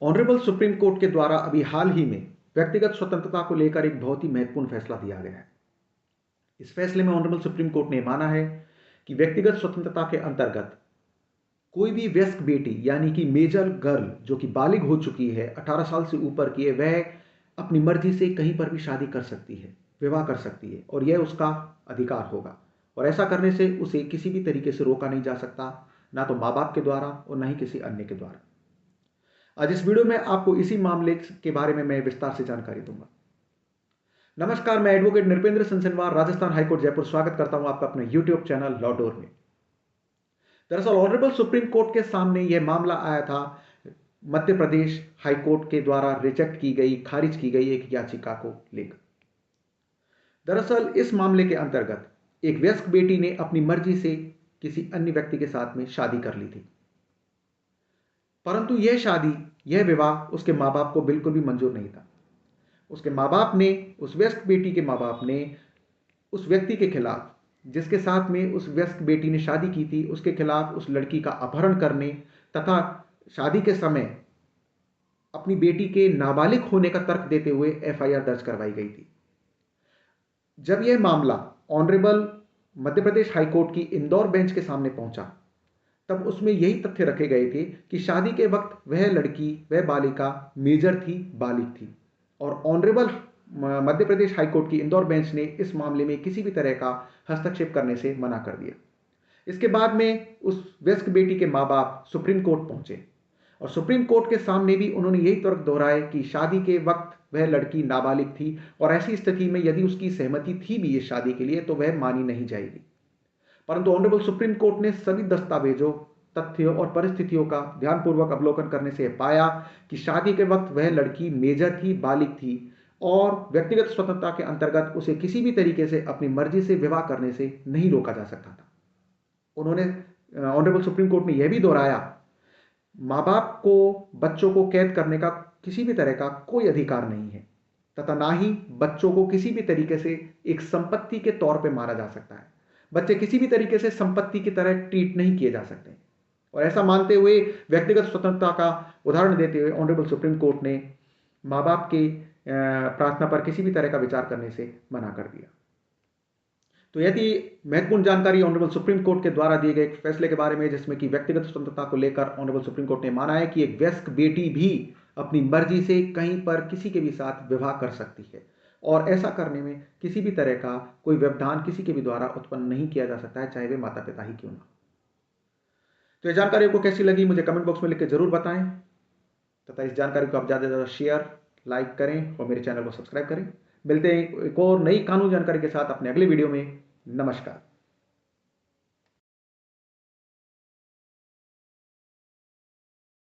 Honourable supreme court के द्वारा अभी हाल ही में व्यक्तिगत स्वतंत्रता को लेकर एक बहुत ही महत्वपूर्ण फैसला दिया गया है। इस फैसले में ऑनरेबल सुप्रीम कोर्ट ने माना है कि व्यक्तिगत स्वतंत्रता के अंतर्गत कोई भी वयस्क बेटी यानी कि मेजर गर्ल जो कि बालिग हो चुकी है, 18 साल से ऊपर की है, वह अपनी मर्जी से कहीं पर भी शादी कर सकती है, विवाह कर सकती है और यह उसका अधिकार होगा। और ऐसा करने से उसे किसी भी तरीके से रोका नहीं जा सकता, ना तो माँ बाप के द्वारा और ना ही किसी अन्य के द्वारा। आज इस वीडियो में आपको इसी मामले के बारे में मैं विस्तार से जानकारी दूंगा। नमस्कार, मैं एडवोकेट नृपेंद्र सिंह राजस्थान हाईकोर्ट जयपुर स्वागत करता हूं आपका अपने यूट्यूब चैनल लॉ डोर में। दरअसल ऑनरेबल सुप्रीम कोर्ट के सामने यह मामला आया था मध्य प्रदेश हाईकोर्ट के द्वारा रिजेक्ट की गई, खारिज की गई एक याचिका को लेकर। दरअसल इस मामले के अंतर्गत एक वयस्क बेटी ने अपनी मर्जी से किसी अन्य व्यक्ति के साथ में शादी कर ली थी, परंतु यह शादी, यह विवाह उसके माँ बाप को बिल्कुल भी मंजूर नहीं था। उसके माँ बाप ने, उस वयस्क बेटी के माँ बाप ने उस व्यक्ति के खिलाफ, जिसके साथ में उस वयस्क बेटी ने शादी की थी, उसके खिलाफ उस लड़की का अपहरण करने तथा शादी के समय अपनी बेटी के नाबालिग होने का तर्क देते हुए एफआईआर दर्ज करवाई गई थी। जब यह मामला ऑनरेबल मध्य प्रदेश हाईकोर्ट की इंदौर बेंच के सामने पहुंचा, तब उसमें यही तथ्य रखे गए थे कि शादी के वक्त वह लड़की, वह बालिका मेजर थी, बालिग थी। और ऑनरेबल मध्य प्रदेश हाईकोर्ट की इंदौर बेंच ने इस मामले में किसी भी तरह का हस्तक्षेप करने से मना कर दिया। इसके बाद में उस वयस्क बेटी के माँ बाप सुप्रीम कोर्ट पहुंचे और सुप्रीम कोर्ट के सामने भी उन्होंने यही तर्क दोहराए कि शादी के वक्त वह लड़की नाबालिग थी और ऐसी स्थिति में यदि उसकी सहमति थी भी इस शादी के लिए तो वह मानी नहीं जाएगी। परंतु ऑनरेबल सुप्रीम कोर्ट ने सभी दस्तावेजों, तथ्यों और परिस्थितियों का ध्यानपूर्वक अवलोकन करने से पाया कि शादी के वक्त वह लड़की मेजर थी, बालिग थी और व्यक्तिगत स्वतंत्रता के अंतर्गत उसे किसी भी तरीके से अपनी मर्जी से विवाह करने से नहीं रोका जा सकता था। उन्होंने, ऑनरेबल सुप्रीम कोर्ट ने यह भी दोहराया, माँ बाप को बच्चों को कैद करने का किसी भी तरह का कोई अधिकार नहीं है तथा ना ही बच्चों को किसी भी तरीके से एक संपत्ति के तौर पे माना जा सकता है। बच्चे किसी भी तरीके से संपत्ति की तरह ट्रीट नहीं किए जा सकते। और ऐसा मानते हुए व्यक्तिगत स्वतंत्रता का उदाहरण देते हुए ऑनरेबल सुप्रीम कोर्ट ने माँ बाप के प्रार्थना पर किसी भी तरह का विचार करने से मना कर दिया। तो यदि महत्वपूर्ण जानकारी ऑनरेबल सुप्रीम कोर्ट के द्वारा दिए गए एक फैसले के बारे में, जिसमें कि व्यक्तिगत स्वतंत्रता को लेकर ऑनरेबल सुप्रीम कोर्ट ने माना है कि एक वयस्क बेटी भी अपनी मर्जी से कहीं पर किसी के भी साथ विवाह कर सकती है और ऐसा करने में किसी भी तरह का कोई व्यवधान किसी के भी द्वारा उत्पन्न नहीं किया जा सकता है, चाहे वे माता पिता ही क्यों ना। तो यह जानकारी आपको कैसी लगी मुझे कमेंट बॉक्स में लिख के जरूर बताएं तथा इस जानकारी को आप ज़्यादा से ज़्यादा शेयर, लाइक करें और मेरे चैनल को सब्सक्राइब करें। मिलते हैं एक और नई कानूनी जानकारी के साथ अपने अगले वीडियो में। नमस्कार।